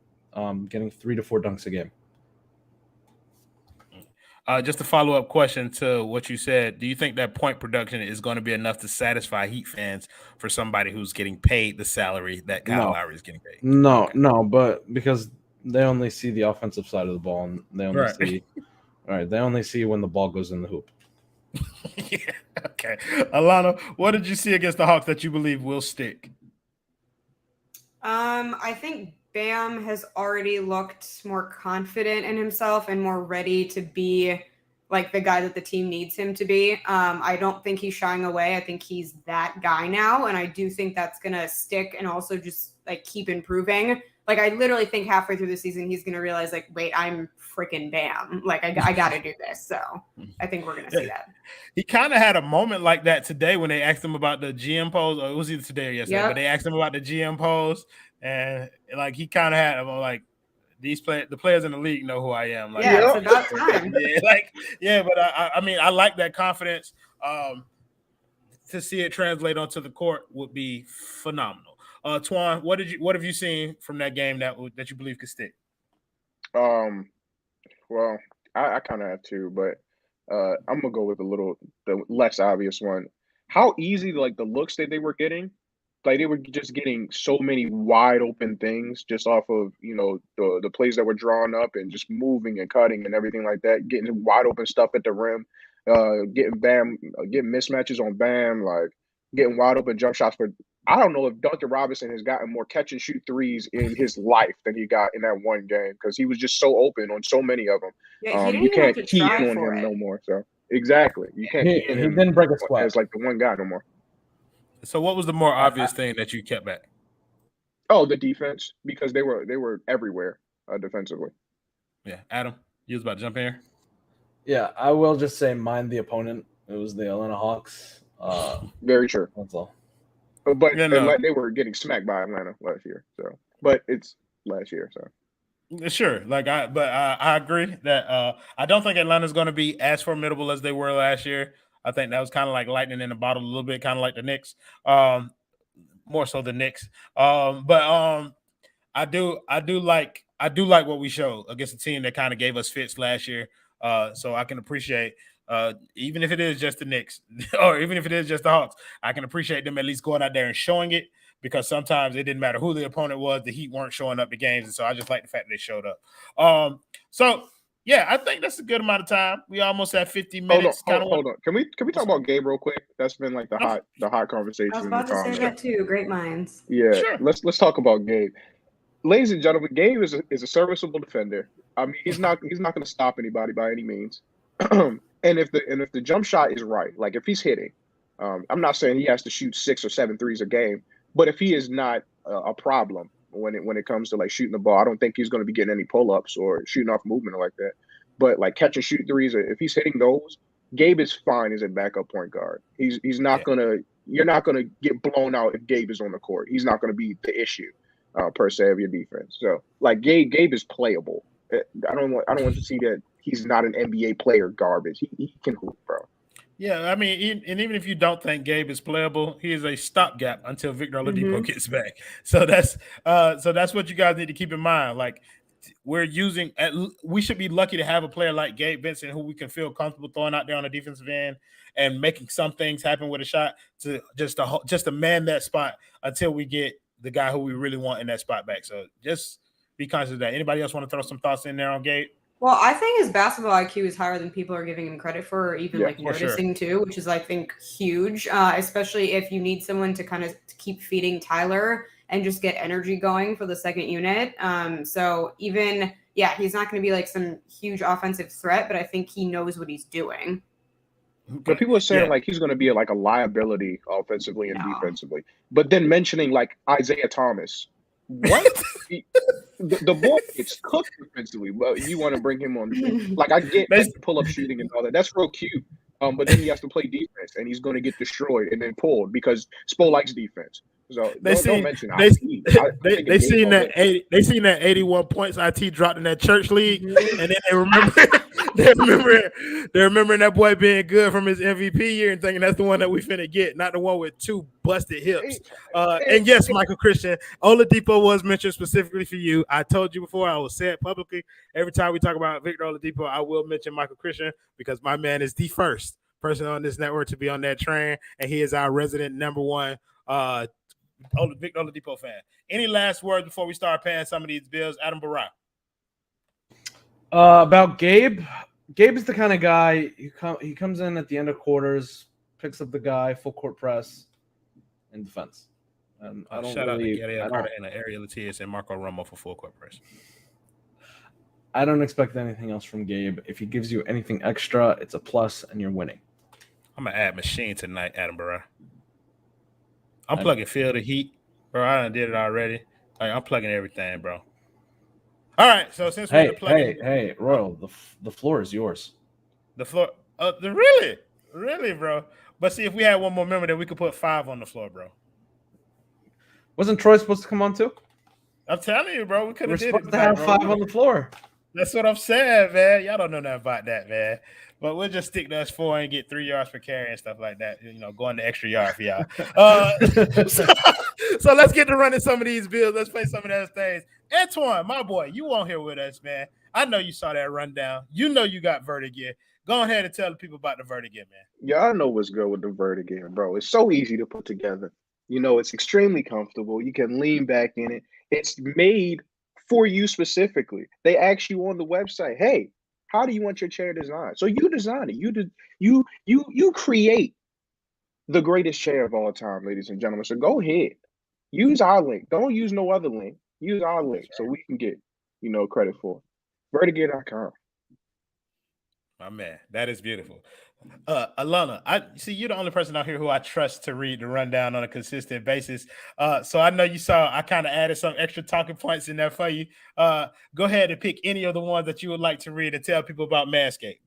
D: getting 3 to 4 dunks a game.
A: Just a follow-up question to what you said. Do you think that point production is going to be enough to satisfy Heat fans for somebody who's getting paid the salary that Kyle Lowry is getting paid?
D: No, but because they only see the offensive side of the ball and they only see they only see when the ball goes in the hoop.
A: Yeah. Okay. Alana, what did you see against the Hawks that you believe will stick?
B: I think Bam has already looked more confident in himself and more ready to be like the guy that the team needs him to be. I don't think he's shying away. I think he's that guy now. And I do think that's going to stick and also just like keep improving. Like, I literally think halfway through the season, he's going to realize, like, wait, I'm freaking Bam. Like, I got to do this. So I think we're going to see that.
A: He kind of had a moment like that today when they asked him about the GM polls. Or it was either today or yesterday, but they asked him about the GM polls. And, like, he kind of had, like, the players in the league know who I am. Like,
B: Yeah, it's about time.
A: But I mean, I like that confidence. To see it translate onto the court would be phenomenal. Twan, what have you seen from that game that you believe could stick?
E: Well, I kind of have two, but I'm gonna go with the less obvious one. How easy like the looks that they were getting, like they were just getting so many wide open things just off of the plays that were drawn up and just moving and cutting and everything like that, getting wide open stuff at the rim, getting mismatches on Bam, like getting wide open jump shots. But I don't know if Duncan Robinson has gotten more catch and shoot threes in his life than he got in that one game because he was just so open on so many of them.
B: Yeah, he didn't
E: You
B: even have
E: can't
B: to
E: key
B: try
E: in on
B: for
E: him
B: it.
E: no more. So exactly, you can't
D: He
E: key in him
D: didn't break a sweat
E: as like the one guy no more.
A: So, what was the more obvious thing that you kept back?
E: Oh, the defense, because they were everywhere defensively.
A: Yeah, Adam, you was about to jump in here.
D: Yeah, I will just say mind the opponent. It was the Atlanta Hawks.
E: Very true.
D: That's all.
E: But
A: Yeah, no.
E: they were getting smacked by Atlanta last year. So, but it's last year. So
A: Sure, I agree that I don't think Atlanta's going to be as formidable as they were last year. I think that was kind of like lightning in a bottle a little bit, kind of like the Knicks, more so the Knicks. I do like what we showed against a team that kind of gave us fits last year. So I can appreciate, even if it is just the Knicks or even if it is just the Hawks, I can appreciate them at least going out there and showing it, because sometimes it didn't matter who the opponent was, the Heat weren't showing up to games, and so I just like the fact that they showed up. So yeah, I think that's a good amount of time. We almost at 50 minutes.
E: Hold on. Can we talk about Gabe real quick? That's been like the hot conversation.
B: I was about to say that too. Great minds.
E: Yeah,
A: Sure.
E: let's talk about Gabe. Ladies and gentlemen, Gabe is a serviceable defender. I mean, he's not going to stop anybody by any means. And if the jump shot is right, like if he's hitting, I'm not saying he has to shoot 6 or 7 threes a game, but if he is not a problem when it comes to like shooting the ball, I don't think he's going to be getting any pull ups or shooting off movement or like that. But like catch and shoot threes, if he's hitting those, Gabe is fine as a backup point guard. He's not gonna. You're not gonna get blown out if Gabe is on the court. He's not gonna be the issue per se of your defense. So like Gabe is playable. I don't want to see that he's not an NBA player garbage. He can hoop, bro.
A: Yeah, I mean, and even if you don't think Gabe is playable, he is a stopgap until Victor Oladipo gets back. So that's what you guys need to keep in mind. Like, we should be lucky to have a player like Gabe Vincent who we can feel comfortable throwing out there on the defensive end and making some things happen with a shot to just to man that spot until we get the guy who we really want in that spot back. So just be conscious of that. Anybody else want to throw some thoughts in there on Gabe?
B: Well, I think his basketball IQ is higher than people are giving him credit for, or even noticing too, which is I think huge, especially if you need someone to kind of keep feeding Tyler and just get energy going for the second unit. So even he's not going to be like some huge offensive threat, but I think he knows what he's doing.
E: But people are saying like he's going to be like a liability offensively and defensively, but then mentioning like Isaiah Thomas. What? the boy gets cooked defensively. Well, you want to bring him on? Like I get pull-up shooting and all that. That's real cute. But then he has to play defense, and he's going to get destroyed and then pulled because Spo likes defense. So don't mention
A: they seen that 81 points IT dropped in that church league, and then they remembering that boy being good from his MVP year and thinking that's the one that we finna get, not the one with 2 busted hips. And yes, Michael Christian, Oladipo was mentioned specifically for you. I told you before, I will say it publicly. Every time we talk about Victor Oladipo, I will mention Michael Christian because my man is the first person on this network to be on that train, and he is our resident number one Victor Oladipo fan. Any last words before we start paying some of these bills? Adam Barak.
D: About Gabe. Gabe is the kind of guy he comes in at the end of quarters, picks up the guy, full court press, and defense. I don't
A: shout out to
D: really,
A: Gary Carter and Ariel Latias and Marco Romo for full court press.
D: I don't expect anything else from Gabe. If he gives you anything extra, it's a plus, and you're winning.
A: I'm gonna add machine tonight, Adam Barak. I'm plugging Feel the Heat, bro. I done did it already. Like, I'm plugging everything, bro. All right, so since we're plugging,
D: hey, Royal, the floor is yours.
A: The floor, really, bro. But see, if we had one more member, then we could put 5 on the floor, bro.
D: Wasn't Troy supposed to come on too?
A: I'm telling you, bro. We could
D: We're
A: have did it.
D: supposed to
A: tonight,
D: have
A: bro.
D: 5 on the floor.
A: That's what I'm saying, man. Y'all don't know nothing about that, man. But we'll just stick to us 4 and get 3 yards per carry and stuff like that. You know, going the extra yard for y'all. So let's get to running some of these bills. Let's play some of those things. Antoine, my boy, you on here with us, man. I know you saw that rundown. You know you got Vertigear. Go ahead and tell the people about the Vertigear, man.
E: Y'all know what's good with the Vertigear, bro. It's so easy to put together. You know, it's extremely comfortable. You can lean back in it. It's made for you specifically. They ask you on the website, hey, how do you want your chair designed? So you design it. You create the greatest chair of all time, ladies and gentlemen. So go ahead. Use our link. Don't use no other link. Use our link so we can get, credit for it. Vertigear.com.
A: My man, that is beautiful. Alana, I see you're the only person out here who I trust to read the rundown on a consistent basis. So I know you saw I kind of added some extra talking points in there for you. Go ahead and pick any of the ones that you would like to read and tell people about Manscaped.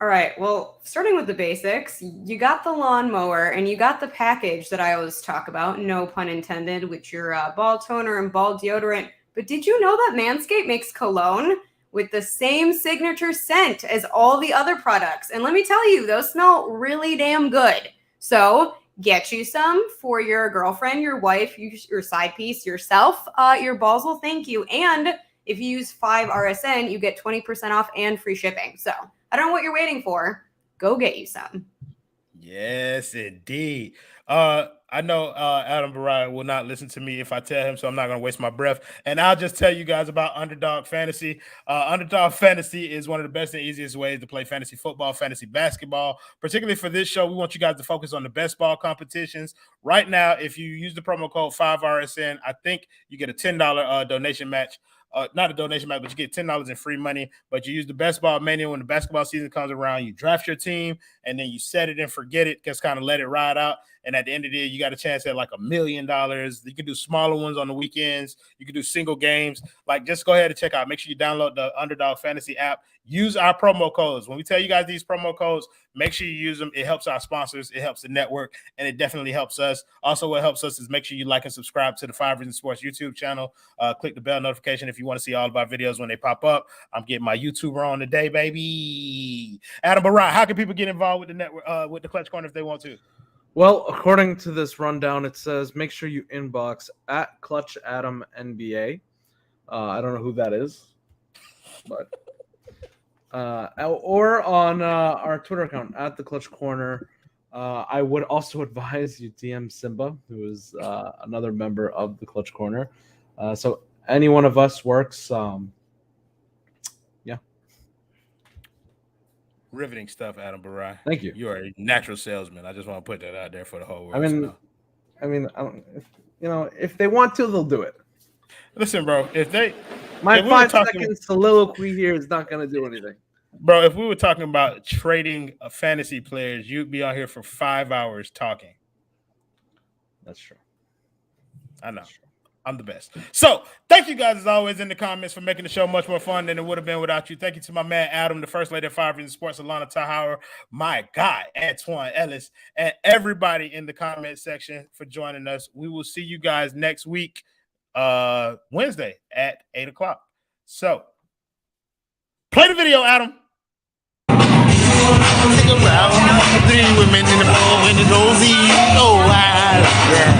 B: All right. Well, starting with the basics, you got the lawnmower and you got the package that I always talk about, no pun intended, with your ball toner and ball deodorant. But did you know that Manscaped makes cologne with the same signature scent as all the other products? And let me tell you, those smell really damn good. So get you some for your girlfriend, your wife, your side piece, yourself. Your balls will thank you. And if you use 5RSN, you get 20% off and free shipping. So I don't know what you're waiting for. Go get you some.
A: Yes, indeed. I know Adam Baraya will not listen to me if I tell him, so I'm not going to waste my breath. And I'll just tell you guys about Underdog Fantasy. Underdog Fantasy is one of the best and easiest ways to play fantasy football, fantasy basketball. Particularly for this show, we want you guys to focus on the best ball competitions. Right now, if you use the promo code 5RSN, I think you get a $10 donation match. Not a donation match, but you get $10 in free money. But you use the best ball menu when the basketball season comes around. You draft your team, and then you set it and forget it. Just kind of let it ride out. And at the end of the day, you got a chance at like $1 million. You can do smaller ones on the weekends. You can do single games. Like, just go ahead and check out. Make sure you download the Underdog Fantasy app. Use our promo codes. When we tell you guys these promo codes, make sure you use them. It helps our sponsors. It helps the network, and it definitely helps us. Also, what helps us is make sure you like and subscribe to the 5 Reasons Sports YouTube channel. Click the bell notification if you want to see all of our videos when they pop up. I'm getting my YouTuber on today, baby. Adam Baraya, how can people get involved with the network, with the Clutch Corner if they want to?
D: Well, according to this rundown, it says make sure you inbox at Clutch Adam NBA. I don't know who that is, but or on our Twitter account at the Clutch Corner. I would also advise you DM Simba, who is another member of the Clutch Corner. So any one of us works. Yeah.
A: Riveting stuff, Adam Baraya.
D: Thank you.
A: You are a natural salesman. I just want to put that out there for the whole world.
D: If they want to, they'll do it.
A: Listen, bro,
D: My 5-second soliloquy here is not going to do anything.
A: Bro, if we were talking about trading fantasy players, you'd be on here for 5 hours talking.
D: That's true.
A: I know. I'm the best. So, thank you guys, as always, in the comments for making the show much more fun than it would have been without you. Thank you to my man, Adam, the first lady of 5 Reasons Sports, Alana Tahauer, my guy, Antoine Ellis, and everybody in the comment section for joining us. We will see you guys next week, Wednesday at 8 o'clock. So, play the video, Adam.
F: 3 women in the pool in the rosy. Oh, wow. Yeah.